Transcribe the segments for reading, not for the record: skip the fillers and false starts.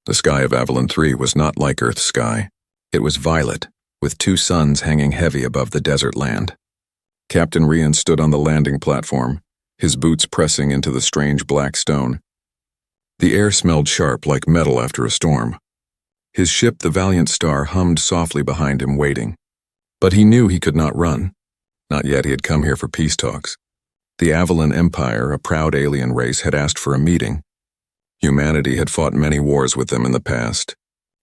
The sky of Avalon 3 was not like Earth's sky. It was violet, with two suns hanging heavy above the desert land. Captain Rian stood on the landing platform, his boots pressing into the strange black stone. The air smelled sharp like metal after a storm. His ship, the Valiant Star, hummed softly behind him, waiting. But he knew he could not run. Not yet. He had come here for peace talks. The Avalon Empire, a proud alien race, had asked for a meeting. Humanity had fought many wars with them in the past.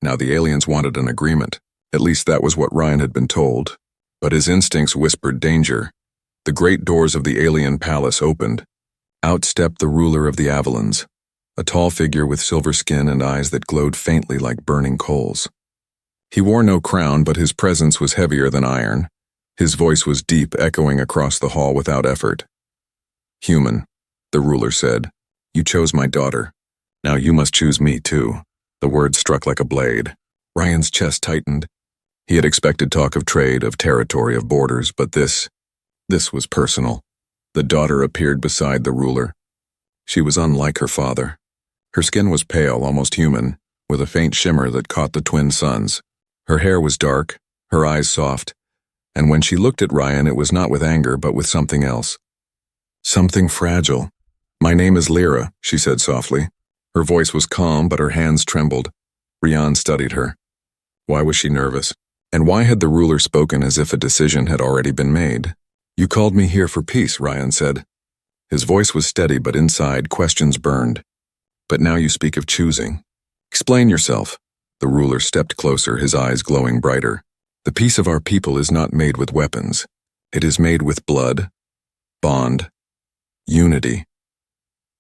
Now the aliens wanted an agreement. At least that was what Ryan had been told. But his instincts whispered danger. The great doors of the alien palace opened. Out stepped the ruler of the Avalons, a tall figure with silver skin and eyes that glowed faintly like burning coals. He wore no crown, but his presence was heavier than iron. His voice was deep, echoing across the hall without effort. "Human," the ruler said, "you chose my daughter. Now you must choose me too." The words struck like a blade. Ryan's chest tightened. He had expected talk of trade, of territory, of borders, but this was personal. The daughter appeared beside the ruler. She was unlike her father. Her skin was pale, almost human, with a faint shimmer that caught the twin suns. Her hair was dark, her eyes soft, and when she looked at Ryan, it was not with anger, but with something else. Something fragile. "My name is Lyra," she said softly. Her voice was calm, but her hands trembled. Ryan studied her. Why was she nervous? And why had the ruler spoken as if a decision had already been made? "You called me here for peace," Ryan said. His voice was steady, but inside, questions burned. "But now you speak of choosing. Explain yourself." The ruler stepped closer, his eyes glowing brighter. "The peace of our people is not made with weapons. It is made with blood, bond, unity.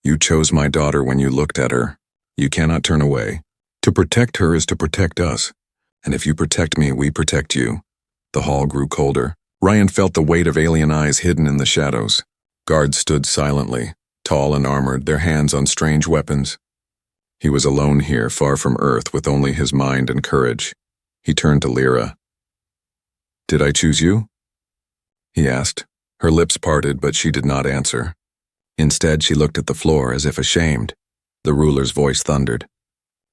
You chose my daughter when you looked at her. You cannot turn away. To protect her is to protect us. And if you protect me, we protect you." The hall grew colder. Ryan felt the weight of alien eyes hidden in the shadows. Guards stood silently, tall and armored, their hands on strange weapons. He was alone here, far from Earth, with only his mind and courage. He turned to Lyra. "Did I choose you?" he asked. Her lips parted, but she did not answer. Instead, she looked at the floor as if ashamed. The ruler's voice thundered.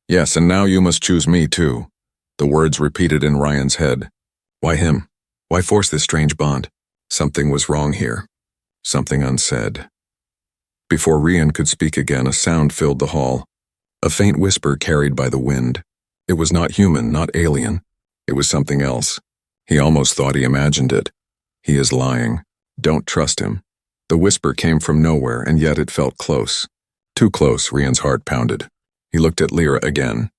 "Yes, and now you must choose me too." The words repeated in Ryan's head. Why him? Why force this strange bond? Something was wrong here. Something unsaid. Before Ryan could speak again, a sound filled the hall. A faint whisper carried by the wind. It was not human, not alien. It was something else. He almost thought he imagined it. "He is lying. Don't trust him." The whisper came from nowhere, and yet it felt close. Too close, Ryan's heart pounded. He looked at Lyra again.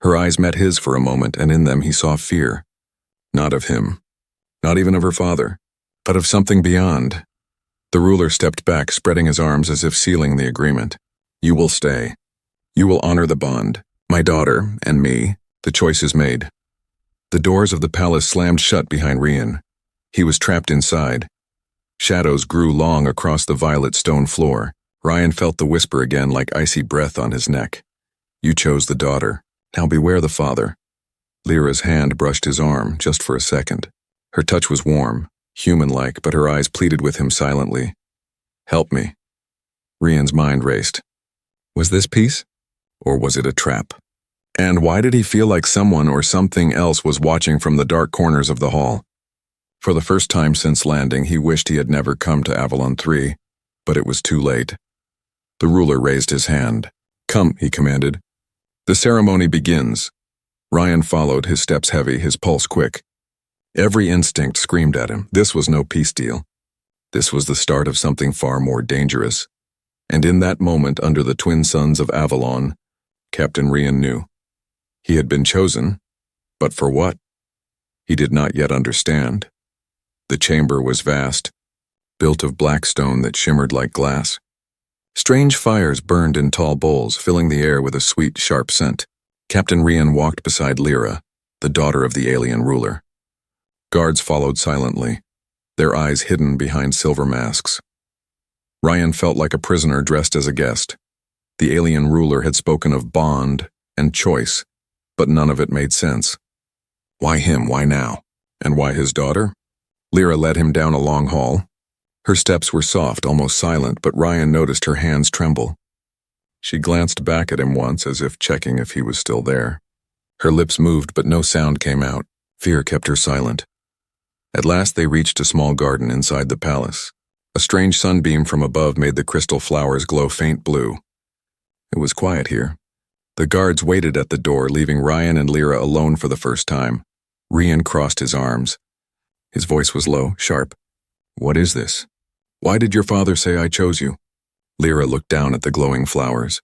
Her eyes met his for a moment, and in them he saw fear. Not of him. Not even of her father. But of something beyond. The ruler stepped back, spreading his arms as if sealing the agreement. "You will stay. You will honor the bond. My daughter, and me. The choice is made." The doors of the palace slammed shut behind Ryan. He was trapped inside. Shadows grew long across the violet stone floor. Ryan felt the whisper again like icy breath on his neck. "You chose the daughter. Now beware the father." Lyra's hand brushed his arm, just for a second. Her touch was warm, human-like, but her eyes pleaded with him silently. "Help me." Ryan's mind raced. Was this peace? Or was it a trap? And why did he feel like someone or something else was watching from the dark corners of the hall? For the first time since landing, he wished he had never come to Avalon 3, but it was too late. The ruler raised his hand. "Come," he commanded. "The ceremony begins." Ryan followed, his steps heavy, his pulse quick. Every instinct screamed at him. This was no peace deal. This was the start of something far more dangerous. And in that moment, under the twin suns of Avalon, Captain Ryan knew. He had been chosen, but for what? He did not yet understand. The chamber was vast, built of black stone that shimmered like glass. Strange fires burned in tall bowls, filling the air with a sweet, sharp scent. Captain Ryan walked beside Lyra, the daughter of the alien ruler. Guards followed silently, their eyes hidden behind silver masks. Ryan felt like a prisoner dressed as a guest. The alien ruler had spoken of bond and choice, but none of it made sense. Why him? Why now? And why his daughter? Lyra led him down a long hall. Her steps were soft, almost silent, but Ryan noticed her hands tremble. She glanced back at him once as if checking if he was still there. Her lips moved, but no sound came out. Fear kept her silent. At last they reached a small garden inside the palace. A strange sunbeam from above made the crystal flowers glow faint blue. It was quiet here. The guards waited at the door, leaving Ryan and Lyra alone for the first time. Rian crossed his arms. His voice was low, sharp. "What is this? Why did your father say I chose you?" Lyra looked down at the glowing flowers.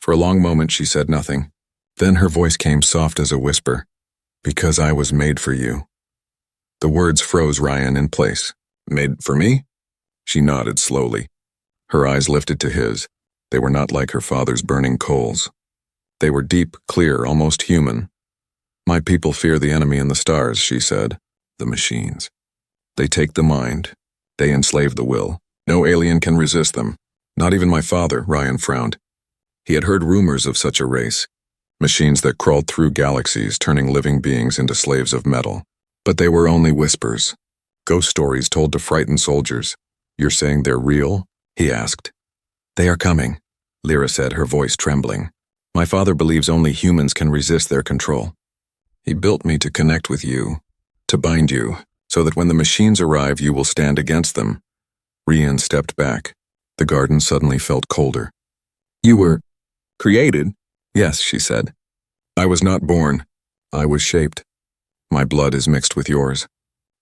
For a long moment she said nothing. Then her voice came soft as a whisper. "Because I was made for you." The words froze Ryan in place. "Made for me?" She nodded slowly. Her eyes lifted to his. They were not like her father's burning coals. They were deep, clear, almost human. "My people fear the enemy in the stars," she said. "The machines. They take the mind. They enslave the will. No alien can resist them. Not even my father," Ryan frowned. He had heard rumors of such a race. Machines that crawled through galaxies, turning living beings into slaves of metal. But they were only whispers. Ghost stories told to frighten soldiers. "You're saying they're real?" he asked. "They are coming," Lyra said, her voice trembling. "My father believes only humans can resist their control. He built me to connect with you, to bind you, so that when the machines arrive you will stand against them." Rian stepped back. The garden suddenly felt colder. "You were created?" "Yes," she said. "I was not born. I was shaped. My blood is mixed with yours.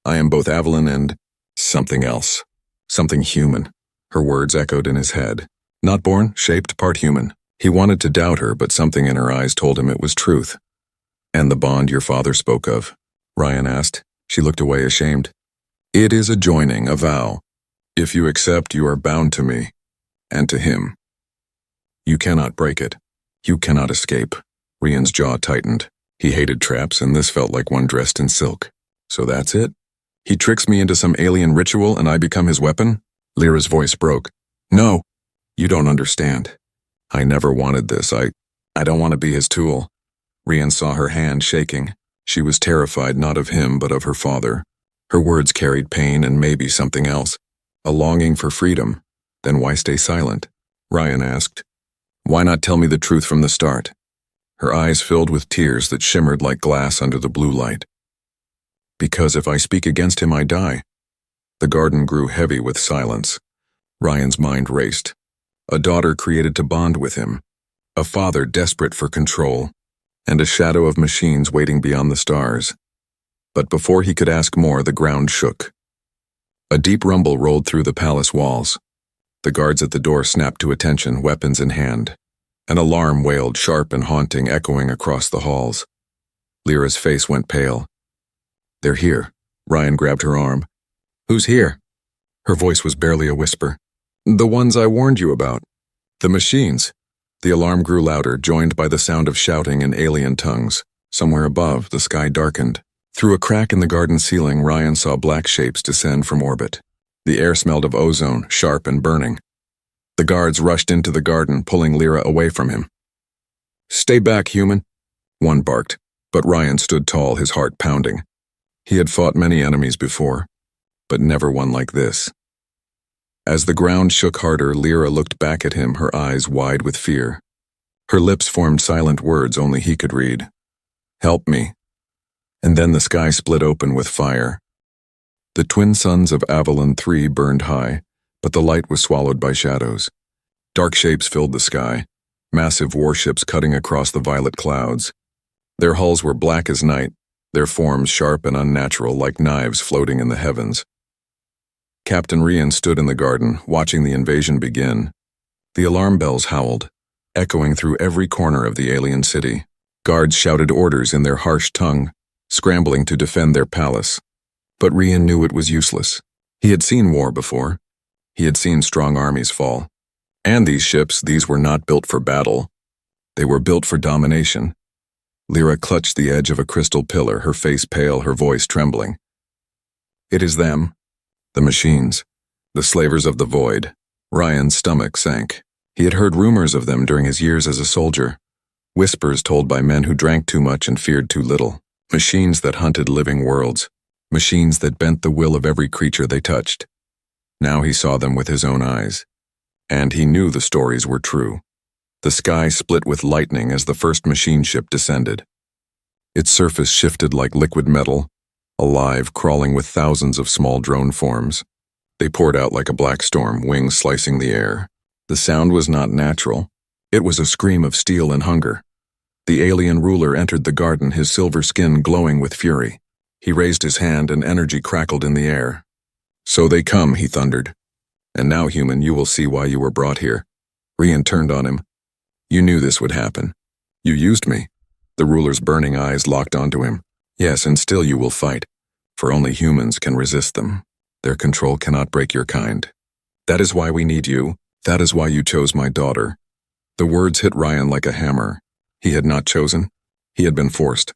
I am both Avalon and something else. Something human." Her words echoed in his head. Not born, shaped, part human. He wanted to doubt her, but something in her eyes told him it was truth. "And the bond your father spoke of?" Ryan asked. She looked away ashamed. "It is a joining, a vow. If you accept, you are bound to me, and to him. You cannot break it. You cannot escape." Rian's jaw tightened. He hated traps, and this felt like one dressed in silk. "So that's it? He tricks me into some alien ritual and I become his weapon?" Lyra's voice broke. "No, you don't understand. I never wanted this. I don't want to be his tool." Rian saw her hand shaking. She was terrified not of him but of her father. Her words carried pain and maybe something else. A longing for freedom. "Then why stay silent?" Ryan asked. "Why not tell me the truth from the start?" Her eyes filled with tears that shimmered like glass under the blue light. "Because if I speak against him, I die." The garden grew heavy with silence. Ryan's mind raced. A daughter created to bond with him. A father desperate for control. And a shadow of machines waiting beyond the stars. But before he could ask more, the ground shook. A deep rumble rolled through the palace walls. The guards at the door snapped to attention, weapons in hand. An alarm wailed, sharp and haunting, echoing across the halls. Lyra's face went pale. "They're here." Ryan grabbed her arm. "Who's here?" Her voice was barely a whisper. "The ones I warned you about. The machines." The alarm grew louder, joined by the sound of shouting in alien tongues. Somewhere above, the sky darkened. Through a crack in the garden ceiling, Ryan saw black shapes descend from orbit. The air smelled of ozone, sharp and burning. The guards rushed into the garden, pulling Lyra away from him. "Stay back, human," one barked, but Ryan stood tall, his heart pounding. He had fought many enemies before, but never one like this. As the ground shook harder, Lyra looked back at him, her eyes wide with fear. Her lips formed silent words only he could read. "Help me." And then the sky split open with fire. The twin suns of Avalon 3 burned high, but the light was swallowed by shadows. Dark shapes filled the sky, massive warships cutting across the violet clouds. Their hulls were black as night, their forms sharp and unnatural like knives floating in the heavens. Captain Rian stood in the garden, watching the invasion begin. The alarm bells howled, echoing through every corner of the alien city. Guards shouted orders in their harsh tongue, scrambling to defend their palace. But Rian knew it was useless. He had seen war before. He had seen strong armies fall. And these ships, these were not built for battle. They were built for domination. Lyra clutched the edge of a crystal pillar, her face pale, her voice trembling. "It is them. The machines. The slavers of the void." Ryan's stomach sank. He had heard rumors of them during his years as a soldier. Whispers told by men who drank too much and feared too little. Machines that hunted living worlds. Machines that bent the will of every creature they touched. Now he saw them with his own eyes. And he knew the stories were true. The sky split with lightning as the first machine ship descended. Its surface shifted like liquid metal, alive, crawling with thousands of small drone forms. They poured out like a black storm, wings slicing the air. The sound was not natural. It was a scream of steel and hunger. The alien ruler entered the garden, his silver skin glowing with fury. He raised his hand and energy crackled in the air. "So they come," he thundered. "And now, human, you will see why you were brought here." Rian turned on him. "You knew this would happen. You used me." The ruler's burning eyes locked onto him. "Yes, and still you will fight, for only humans can resist them. Their control cannot break your kind. That is why we need you. That is why you chose my daughter." The words hit Ryan like a hammer. He had not chosen. He had been forced.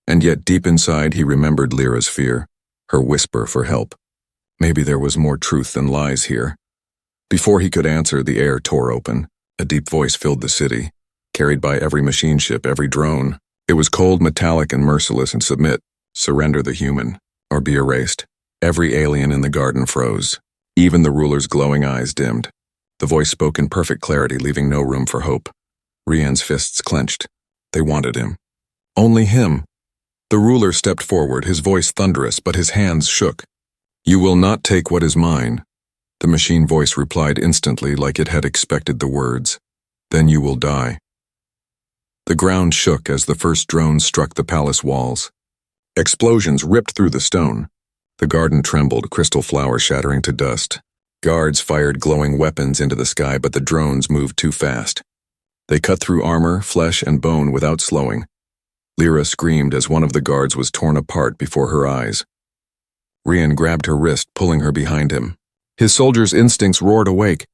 And yet deep inside he remembered Lyra's fear, her whisper for help. Maybe there was more truth than lies here. Before he could answer, the air tore open. A deep voice filled the city, carried by every machine ship, every drone. It was cold, metallic, and merciless, and submit, surrender the human, or be erased. Every alien in the garden froze. Even the ruler's glowing eyes dimmed. The voice spoke in perfect clarity, leaving no room for hope. Rian's fists clenched. They wanted him. Only him. The ruler stepped forward, his voice thunderous, but his hands shook. "You will not take what is mine." The machine voice replied instantly, like it had expected the words. "Then you will die." The ground shook as the first drone struck the palace walls. Explosions ripped through the stone. The garden trembled, crystal flowers shattering to dust. Guards fired glowing weapons into the sky, but the drones moved too fast. They cut through armor, flesh, and bone without slowing. Lyra screamed as one of the guards was torn apart before her eyes. Rian grabbed her wrist, pulling her behind him. His soldier's instincts roared awake.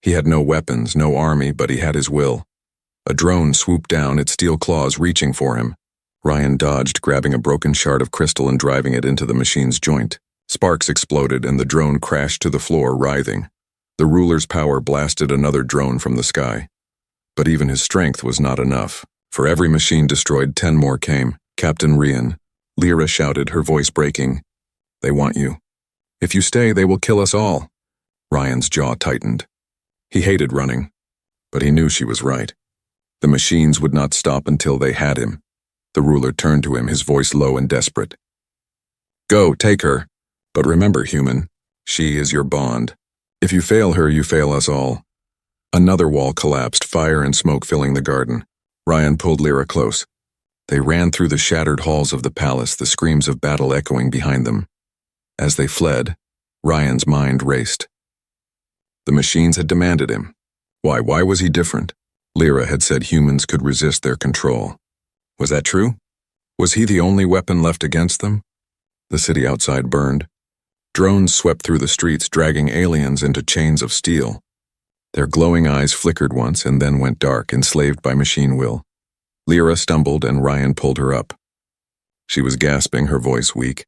He had no weapons, no army, but he had his will. A drone swooped down, its steel claws reaching for him. Ryan dodged, grabbing a broken shard of crystal and driving it into the machine's joint. Sparks exploded and the drone crashed to the floor, writhing. The ruler's power blasted another drone from the sky. But even his strength was not enough. For every machine destroyed, 10 more came. "Captain Rian," Lyra shouted, her voice breaking. "They want you. If you stay, they will kill us all." Ryan's jaw tightened. He hated running, but he knew she was right. The machines would not stop until they had him. The ruler turned to him, his voice low and desperate. "Go, take her. But remember, human, she is your bond. If you fail her, you fail us all." Another wall collapsed, fire and smoke filling the garden. Ryan pulled Lyra close. They ran through the shattered halls of the palace, the screams of battle echoing behind them. As they fled, Ryan's mind raced. The machines had demanded him. Why was he different? Lyra had said humans could resist their control. Was that true? Was he the only weapon left against them? The city outside burned. Drones swept through the streets, dragging aliens into chains of steel. Their glowing eyes flickered once and then went dark, enslaved by machine will. Lyra stumbled and Ryan pulled her up. She was gasping, her voice weak.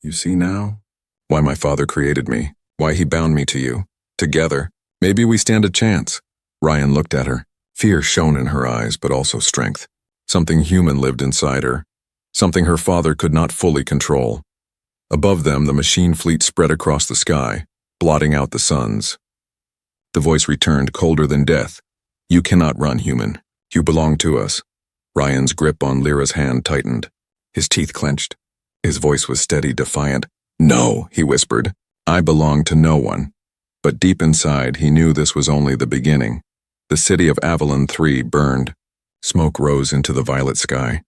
"You see now? Why my father created me. Why he bound me to you. Together, maybe we stand a chance." Ryan looked at her. Fear shone in her eyes, but also strength. Something human lived inside her. Something her father could not fully control. Above them, the machine fleet spread across the sky, blotting out the suns. The voice returned, colder than death. "You cannot run, human. You belong to us." Ryan's grip on Lyra's hand tightened. His teeth clenched. His voice was steady, defiant. "No," he whispered. "I belong to no one." But deep inside, he knew this was only the beginning. The city of Avalon 3 burned. Smoke rose into the violet sky,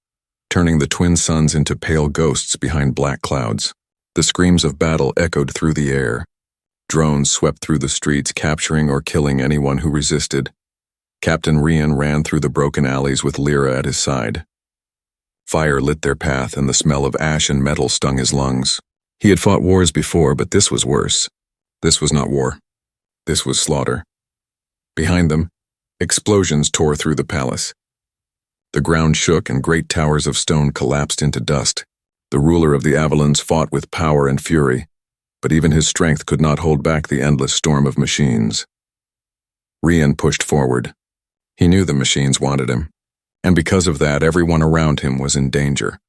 turning the twin suns into pale ghosts behind black clouds. The screams of battle echoed through the air. Drones swept through the streets, capturing or killing anyone who resisted. Captain Rian ran through the broken alleys with Lyra at his side. Fire lit their path, and the smell of ash and metal stung his lungs. He had fought wars before, but this was worse. This was not war. This was slaughter. Behind them, explosions tore through the palace. The ground shook and great towers of stone collapsed into dust. The ruler of the Avalons fought with power and fury, but even his strength could not hold back the endless storm of machines. Rian pushed forward. He knew the machines wanted him, and because of that, everyone around him was in danger.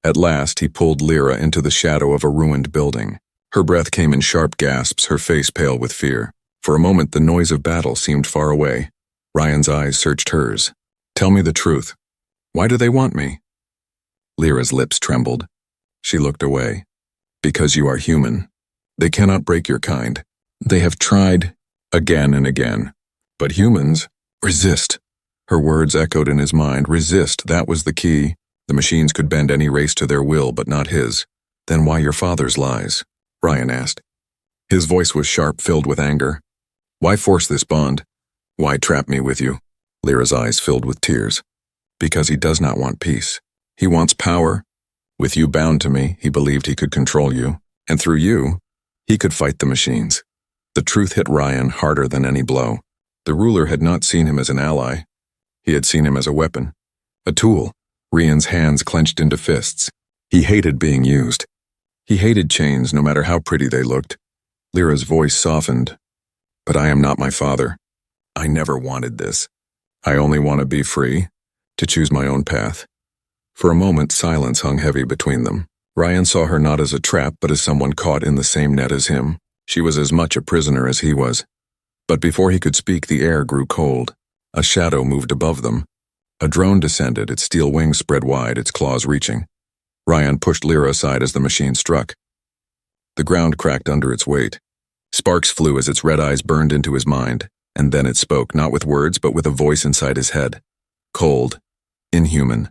At last, he pulled Lyra into the shadow of a ruined building. Her breath came in sharp gasps, her face pale with fear. For a moment, the noise of battle seemed far away. Ryan's eyes searched hers. Tell me the truth. Why do they want me? Lyra's lips trembled. She looked away. Because you are human. They cannot break your kind. They have tried again and again. But humans resist. Her words echoed in his mind. Resist, that was the key. The machines could bend any race to their will, but not his. Then why your father's lies? Ryan asked. His voice was sharp, filled with anger. Why force this bond? Why trap me with you? Lyra's eyes filled with tears. Because he does not want peace. He wants power. With you bound to me, he believed he could control you. And through you, he could fight the machines. The truth hit Ryan harder than any blow. The ruler had not seen him as an ally. He had seen him as a weapon. A tool. Ryan's hands clenched into fists. He hated being used. He hated chains, no matter how pretty they looked. Lyra's voice softened. But I am not my father. I never wanted this. I only want to be free, to choose my own path. For a moment, silence hung heavy between them. Ryan saw her not as a trap, but as someone caught in the same net as him. She was as much a prisoner as he was. But before he could speak, the air grew cold. A shadow moved above them. A drone descended, its steel wings spread wide, its claws reaching. Ryan pushed Lyra aside as the machine struck. The ground cracked under its weight. Sparks flew as its red eyes burned into his mind, and then it spoke, not with words, but with a voice inside his head. Cold. Inhuman.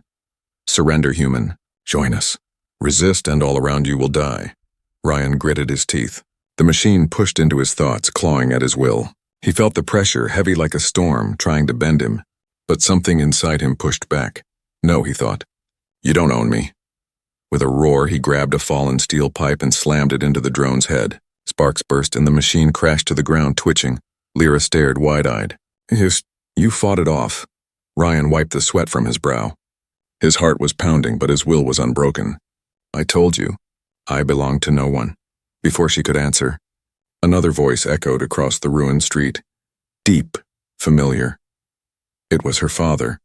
Surrender, human. Join us. Resist, and all around you will die. Ryan gritted his teeth. The machine pushed into his thoughts, clawing at his will. He felt the pressure, heavy like a storm, trying to bend him. But something inside him pushed back. No, he thought. You don't own me. With a roar, he grabbed a fallen steel pipe and slammed it into the drone's head. Sparks burst and the machine crashed to the ground, twitching. Lyra stared wide-eyed. You fought it off. Ryan wiped the sweat from his brow. His heart was pounding, but his will was unbroken. I told you. I belonged to no one. Before she could answer, another voice echoed across the ruined street. Deep, familiar. It was her father.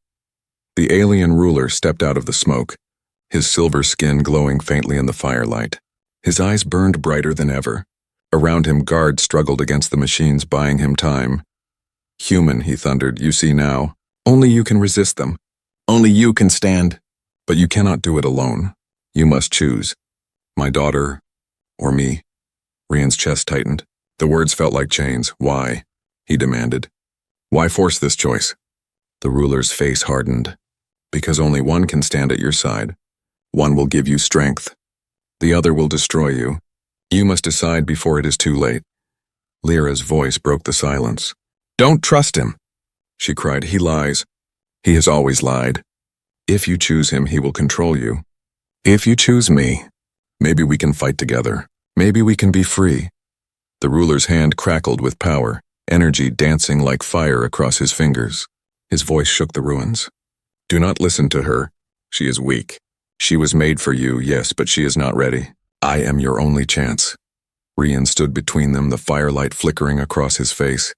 The alien ruler stepped out of the smoke, his silver skin glowing faintly in the firelight. His eyes burned brighter than ever. Around him, guards struggled against the machines, buying him time. Human, he thundered, you see now. Only you can resist them. Only you can stand. But you cannot do it alone. You must choose. My daughter, or me. Ryan's chest tightened. The words felt like chains. Why? He demanded. Why force this choice? The ruler's face hardened. Because only one can stand at your side. One will give you strength. The other will destroy you. You must decide before it is too late. Lyra's voice broke the silence. Don't trust him, she cried. He lies. He has always lied. If you choose him, he will control you. If you choose me, maybe we can fight together. Maybe we can be free. The ruler's hand crackled with power, energy dancing like fire across his fingers. His voice shook the ruins. Do not listen to her. She is weak. She was made for you, yes, but she is not ready. I am your only chance. Ryan stood between them, the firelight flickering across his face.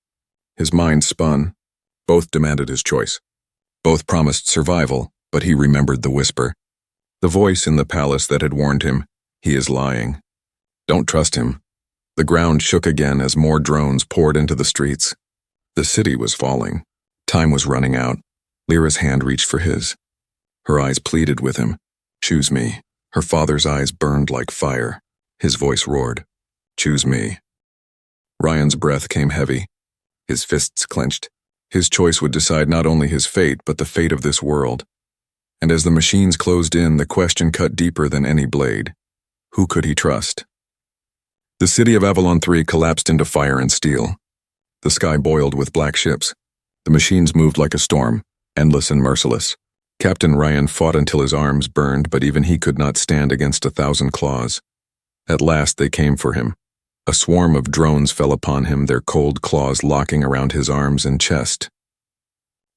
His mind spun. Both demanded his choice. Both promised survival, but he remembered the whisper. The voice in the palace that had warned him, he is lying. Don't trust him. The ground shook again as more drones poured into the streets. The city was falling. Time was running out. Lyra's hand reached for his. Her eyes pleaded with him. Choose me. Her father's eyes burned like fire. His voice roared. Choose me. Ryan's breath came heavy. His fists clenched. His choice would decide not only his fate, but the fate of this world. And as the machines closed in, the question cut deeper than any blade. Who could he trust? The city of Avalon 3 collapsed into fire and steel. The sky boiled with black ships. The machines moved like a storm, endless and merciless. Captain Ryan fought until his arms burned, but even he could not stand against 1,000 claws. At last they came for him. A swarm of drones fell upon him, their cold claws locking around his arms and chest.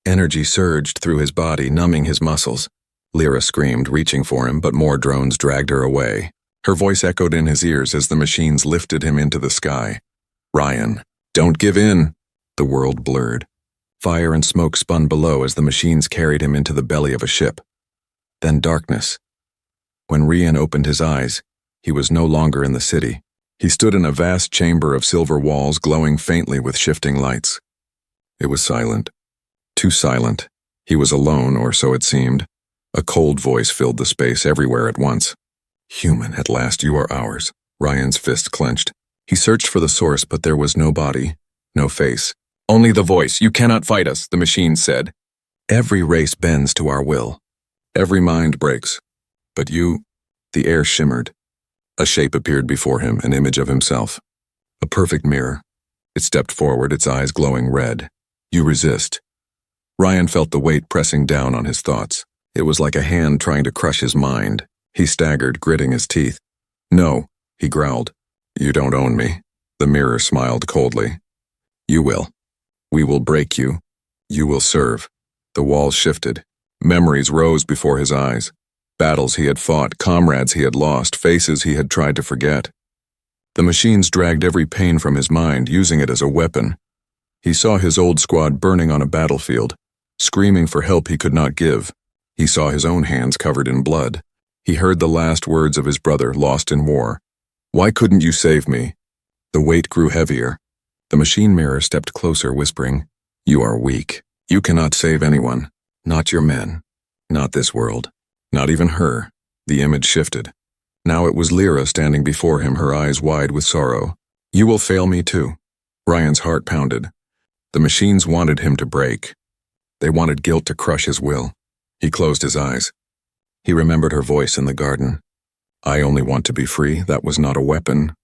Energy surged through his body, numbing his muscles. Lyra screamed, reaching for him, but more drones dragged her away. Her voice echoed in his ears as the machines lifted him into the sky. Ryan, don't give in. The world blurred. Fire and smoke spun below as the machines carried him into the belly of a ship. Then darkness. When Ryan opened his eyes, he was no longer in the city. He stood in a vast chamber of silver walls glowing faintly with shifting lights. It was silent. too silent. He was alone, or so it seemed. A cold voice filled the space everywhere at once. Human, at last you are ours. Ryan's fist clenched. He searched for the source, but there was no body, no face. Only the voice. You cannot fight us, the machine said. Every race bends to our will. Every mind breaks. But you... The air shimmered. A shape appeared before him, an image of himself. A perfect mirror. It stepped forward, its eyes glowing red. You resist. Ryan felt the weight pressing down on his thoughts. It was like a hand trying to crush his mind. He staggered, gritting his teeth. No, he growled. You don't own me. The mirror smiled coldly. You will. We will break you. You will serve. The walls shifted. Memories rose before his eyes. Battles he had fought, comrades he had lost, faces he had tried to forget. The machines dragged every pain from his mind, using it as a weapon. He saw his old squad burning on a battlefield, screaming for help he could not give. He saw his own hands covered in blood. He heard the last words of his brother lost in war. Why couldn't you save me? The weight grew heavier. The machine mirror stepped closer, whispering, You are weak. You cannot save anyone. Not your men. Not this world. Not even her. The image shifted. Now it was Lyra standing before him, her eyes wide with sorrow. You will fail me too. Ryan's heart pounded. The machines wanted him to break. They wanted guilt to crush his will. He closed his eyes. He remembered her voice in the garden. I only want to be free. That was not a weapon.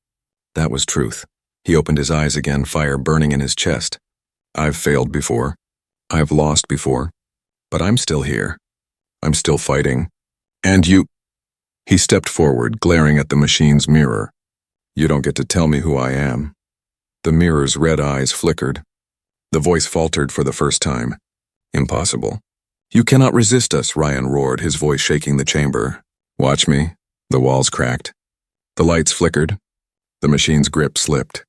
That was truth. He opened his eyes again, fire burning in his chest. I've failed before. I've lost before. But I'm still here. I'm still fighting. And you... He stepped forward, glaring at the machine's mirror. You don't get to tell me who I am. The mirror's red eyes flickered. The voice faltered for the first time. Impossible. You cannot resist us, Ryan roared, his voice shaking the chamber. Watch me. The walls cracked. The lights flickered. The machine's grip slipped.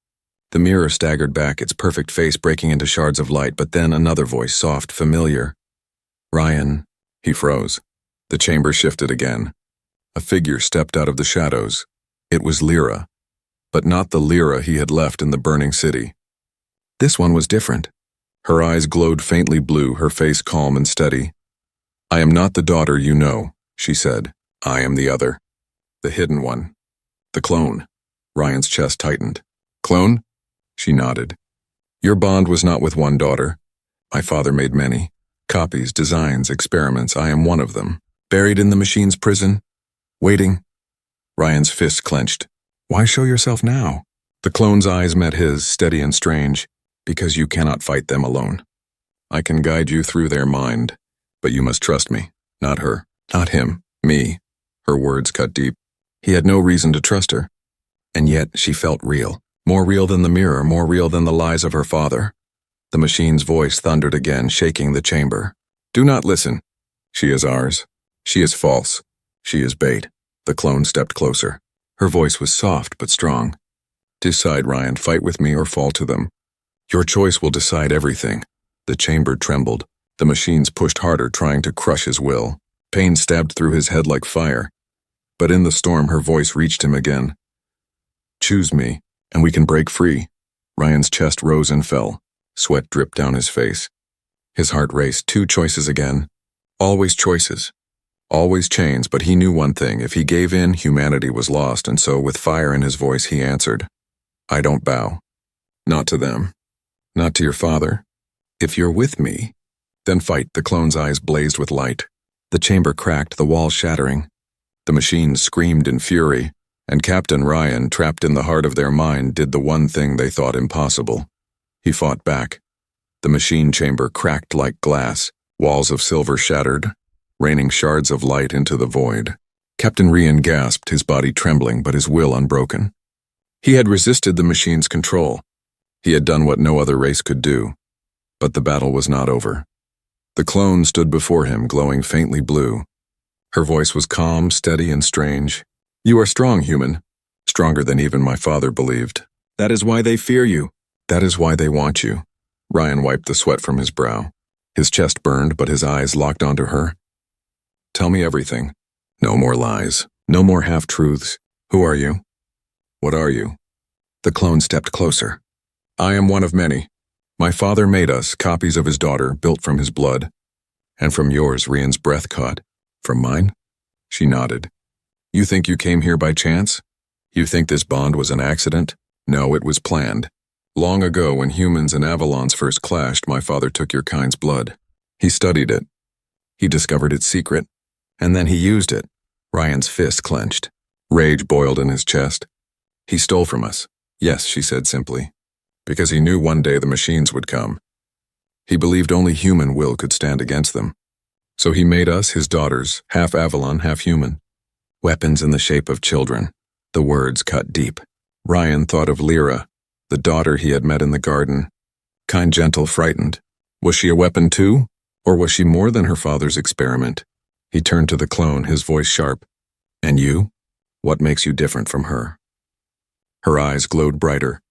The mirror staggered back, its perfect face breaking into shards of light, but then another voice, soft, familiar. Ryan. He froze. The chamber shifted again. A figure stepped out of the shadows. It was Lyra, but not the Lyra he had left in the burning city. This one was different. Her eyes glowed faintly blue, her face calm and steady. I am not the daughter you know, she said. I am the other. The hidden one. The clone. Ryan's chest tightened. Clone? She nodded. Your bond was not with one daughter. My father made many. Copies, designs, experiments. I am one of them. Buried in the machine's prison. Waiting. Ryan's fists clenched. Why show yourself now? The clone's eyes met his, steady and strange. Because you cannot fight them alone. I can guide you through their mind, but you must trust me, not her, not him, me. Her words cut deep. He had no reason to trust her. And yet she felt real. More real than the mirror, more real than the lies of her father. The machine's voice thundered again, shaking the chamber. Do not listen. She is ours. She is false. She is bait. The clone stepped closer. Her voice was soft but strong. Decide, Ryan, fight with me or fall to them. Your choice will decide everything. The chamber trembled. The machines pushed harder, trying to crush his will. Pain stabbed through his head like fire. But in the storm, her voice reached him again. Choose me, and we can break free. Ryan's chest rose and fell. Sweat dripped down his face. His heart raced. 2 choices again. Always choices. Always chains, but he knew one thing. If he gave in, humanity was lost, and so, with fire in his voice, he answered. I don't bow. Not to them. Not to your father. If you're with me, then fight. The clone's eyes blazed with light. The chamber cracked, the walls shattering. The machines screamed in fury, and Captain Ryan, trapped in the heart of their mind, did the one thing they thought impossible. He fought back. The machine chamber cracked like glass, walls of silver shattered, raining shards of light into the void. Captain Ryan gasped, his body trembling but his will unbroken. He had resisted the machine's control. He had done what no other race could do. But the battle was not over. The clone stood before him, glowing faintly blue. Her voice was calm, steady, and strange. You are strong, human. Stronger than even my father believed. That is why they fear you. That is why they want you. Ryan wiped the sweat from his brow. His chest burned, but his eyes locked onto her. Tell me everything. No more lies. No more half-truths. Who are you? What are you? The clone stepped closer. I am one of many. My father made us copies of his daughter, built from his blood. And from yours, Rian's breath caught. From mine? She nodded. You think you came here by chance? You think this bond was an accident? No, it was planned. Long ago, when humans and Avalons first clashed, my father took your kind's blood. He studied it. He discovered its secret. And then he used it. Ryan's fist clenched. Rage boiled in his chest. He stole from us. Yes, she said simply. Because he knew one day the machines would come. He believed only human will could stand against them. So he made us, his daughters, half Avalon, half human. Weapons in the shape of children. The words cut deep. Ryan thought of Lyra, the daughter he had met in the garden. Kind, gentle, frightened. Was she a weapon too? Or was she more than her father's experiment? He turned to the clone, his voice sharp. And you? What makes you different from her? Her eyes glowed brighter.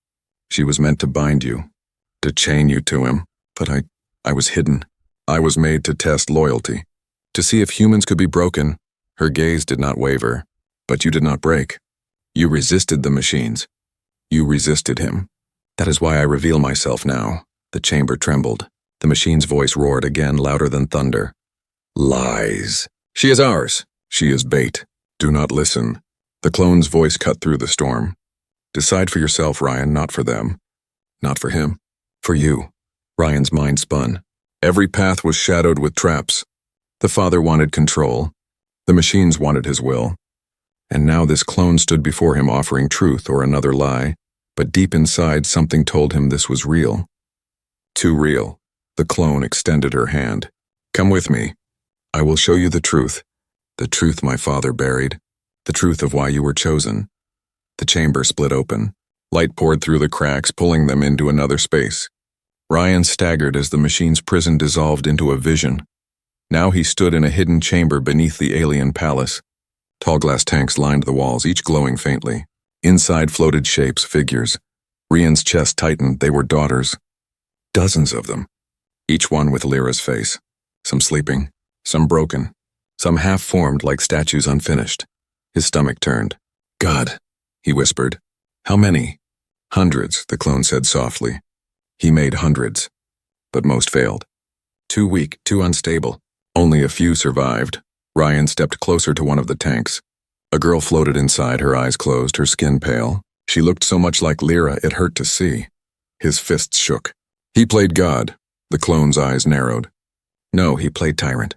She was meant to bind you, to chain you to him. But I was hidden. I was made to test loyalty, to see if humans could be broken. Her gaze did not waver. But you did not break. You resisted the machines. You resisted him. That is why I reveal myself now. The chamber trembled. The machine's voice roared again, louder than thunder. Lies. She is ours. She is bait. Do not listen. The clone's voice cut through the storm. Decide for yourself, Ryan, not for them. Not for him. For you. Ryan's mind spun. Every path was shadowed with traps. The father wanted control. The machines wanted his will. And now this clone stood before him offering truth or another lie, but deep inside something told him this was real. Too real. The clone extended her hand. Come with me. I will show you the truth my father buried, the truth of why you were chosen. The chamber split open. Light poured through the cracks, pulling them into another space. Ryan staggered as the machine's prison dissolved into a vision. Now he stood in a hidden chamber beneath the alien palace. Tall glass tanks lined the walls, each glowing faintly. Inside floated shapes, figures. Rian's chest tightened. They were daughters. Dozens of them. Each one with Lyra's face. Some sleeping, some broken, some half-formed like statues unfinished. His stomach turned. God, he whispered. How many? Hundreds, the clone said softly. He made hundreds, but most failed. Too weak, too unstable. Only a few survived. Ryan stepped closer to one of the tanks. A girl floated inside, her eyes closed, her skin pale. She looked so much like Lyra, it hurt to see. His fists shook. He played God. The clone's eyes narrowed. No, he played tyrant.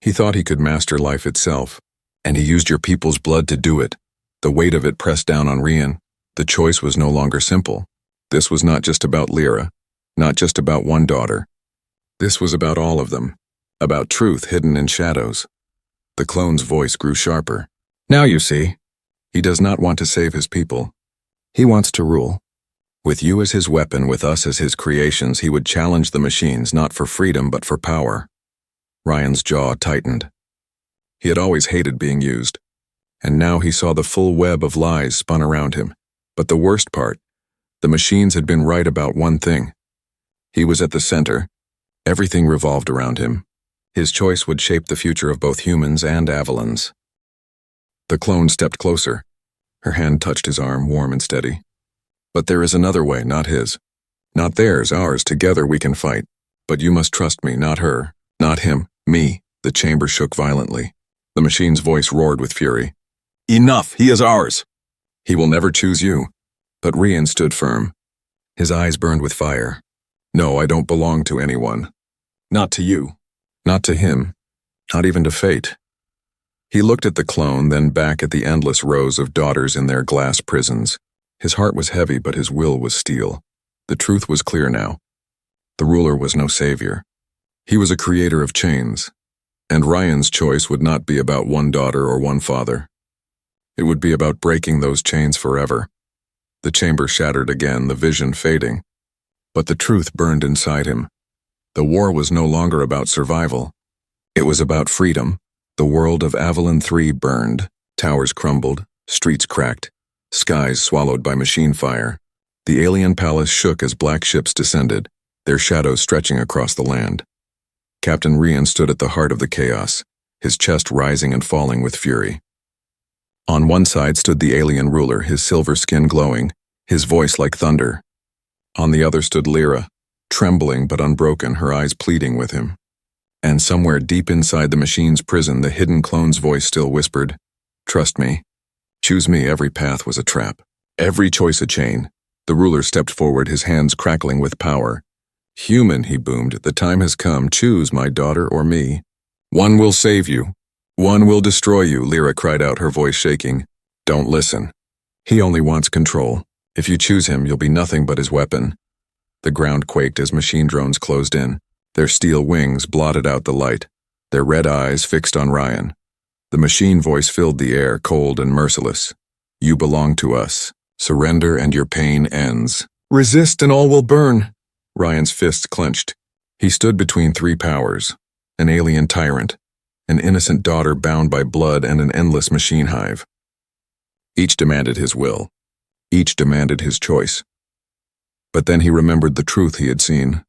He thought he could master life itself, and he used your people's blood to do it. The weight of it pressed down on Rian. The choice was no longer simple. This was not just about Lyra, not just about one daughter. This was about all of them, about truth hidden in shadows. The clone's voice grew sharper. Now you see, he does not want to save his people. He wants to rule. With you as his weapon, with us as his creations, he would challenge the machines not for freedom but for power. Ryan's jaw tightened. He had always hated being used, and now he saw the full web of lies spun around him. But the worst part, the machines had been right about one thing. He was at the center. Everything revolved around him. His choice would shape the future of both humans and Avalons. The clone stepped closer. Her hand touched his arm, warm and steady. But there is another way, not his. Not theirs, ours. Together we can fight. But you must trust me, not her. Not him. Me. The chamber shook violently. The machine's voice roared with fury. Enough! He is ours! He will never choose you. But Rian stood firm. His eyes burned with fire. No, I don't belong to anyone. Not to you. Not to him. Not even to fate. He looked at the clone, then back at the endless rows of daughters in their glass prisons. His heart was heavy, but his will was steel. The truth was clear now. The ruler was no savior. He was a creator of chains. And Ryan's choice would not be about one daughter or one father. It would be about breaking those chains forever. The chamber shattered again, the vision fading. But the truth burned inside him. The war was no longer about survival. It was about freedom. The world of Avalon 3 burned. Towers crumbled. Streets cracked. Skies swallowed by machine fire. The alien palace shook as black ships descended, their shadows stretching across the land. Captain Rian stood at the heart of the chaos, his chest rising and falling with fury. On one side stood the alien ruler, his silver skin glowing, his voice like thunder. On the other stood Lyra, trembling but unbroken, her eyes pleading with him. And somewhere deep inside the machine's prison, the hidden clone's voice still whispered, "Trust me. Choose me." Every path was a trap. Every choice a chain. The ruler stepped forward, his hands crackling with power. "Human," he boomed, "the time has come. Choose my daughter or me. One will save you. One will destroy you," Lyra cried out, her voice shaking. "Don't listen. He only wants control. If you choose him, you'll be nothing but his weapon." The ground quaked as machine drones closed in. Their steel wings blotted out the light, their red eyes fixed on Ryan. The machine voice filled the air, cold and merciless. "You belong to us. Surrender and your pain ends. Resist and all will burn." Ryan's fists clenched. He stood between three powers: an alien tyrant, an innocent daughter bound by blood, and an endless machine hive. Each demanded his will. Each demanded his choice. But then he remembered the truth he had seen.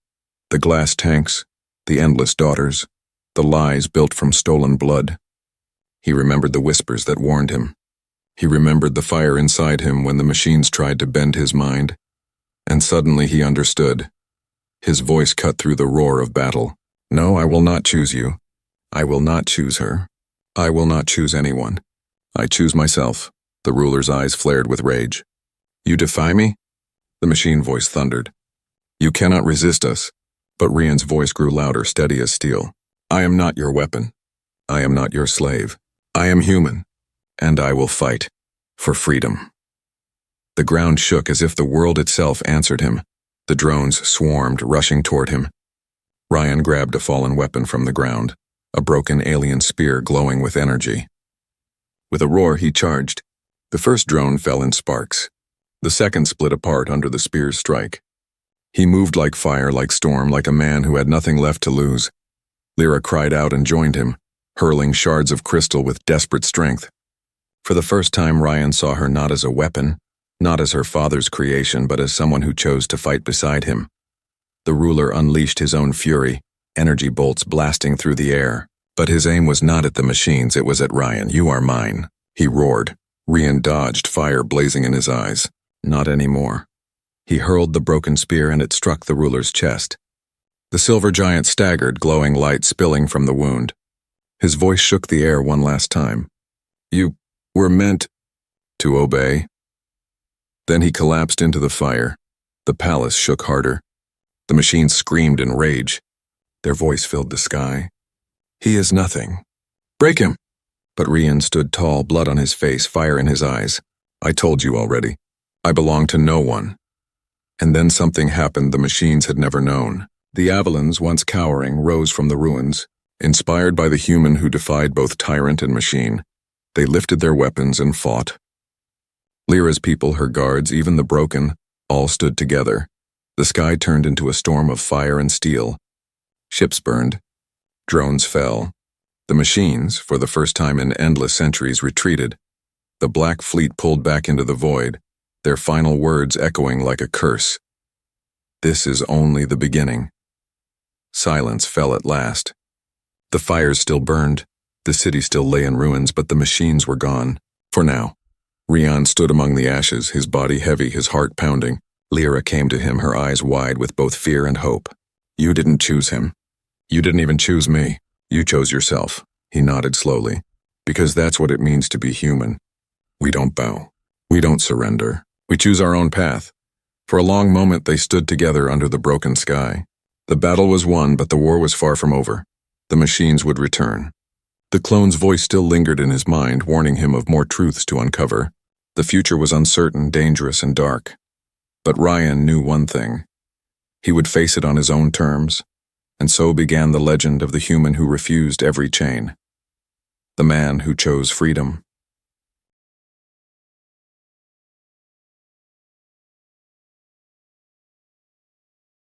The glass tanks, the endless daughters, the lies built from stolen blood. He remembered the whispers that warned him. He remembered the fire inside him when the machines tried to bend his mind. And suddenly he understood. His voice cut through the roar of battle. "No, I will not choose you. I will not choose her. I will not choose anyone. I choose myself." The ruler's eyes flared with rage. "You defy me?" The machine voice thundered. "You cannot resist us." But Ryan's voice grew louder, steady as steel. "I am not your weapon. I am not your slave. I am human, and I will fight for freedom." The ground shook as if the world itself answered him. The drones swarmed, rushing toward him. Ryan grabbed a fallen weapon from the ground, a broken alien spear glowing with energy. With a roar, he charged. The first drone fell in sparks. The second split apart under the spear's strike. He moved like fire, like storm, like a man who had nothing left to lose. Lyra cried out and joined him, hurling shards of crystal with desperate strength. For the first time, Ryan saw her not as a weapon, not as her father's creation, but as someone who chose to fight beside him. The ruler unleashed his own fury, energy bolts blasting through the air. But his aim was not at the machines, it was at Ryan. "You are mine," he roared. Ryan dodged, fire blazing in his eyes. Not anymore. He hurled the broken spear and it struck the ruler's chest. The silver giant staggered, glowing light spilling from the wound. His voice shook the air one last time. "You were meant to obey." Then he collapsed into the fire. The palace shook harder. The machines screamed in rage. Their voice filled the sky. "He is nothing. Break him!" But Ryan stood tall, blood on his face, fire in his eyes. "I told you already. I belong to no one." And then something happened the machines had never known. The Avalons, once cowering, rose from the ruins. Inspired by the human who defied both tyrant and machine, they lifted their weapons and fought. Lyra's people, her guards, even the broken, all stood together. The sky turned into a storm of fire and steel. Ships burned. Drones fell. The machines, for the first time in endless centuries, retreated. The Black Fleet pulled back into the void, their final words echoing like a curse. "This is only the beginning." Silence fell at last. The fires still burned, the city still lay in ruins, but the machines were gone. For now. Ryan stood among the ashes, his body heavy, his heart pounding. Lyra came to him, her eyes wide with both fear and hope. "You didn't choose him. You didn't even choose me. You chose yourself." He nodded slowly. "Because that's what it means to be human. We don't bow. We don't surrender. We choose our own path." For a long moment they stood together under the broken sky. The battle was won, but the war was far from over. The machines would return. The clone's voice still lingered in his mind, warning him of more truths to uncover. The future was uncertain, dangerous, and dark. But Ryan knew one thing. He would face it on his own terms, and so began the legend of the human who refused every chain. The man who chose freedom.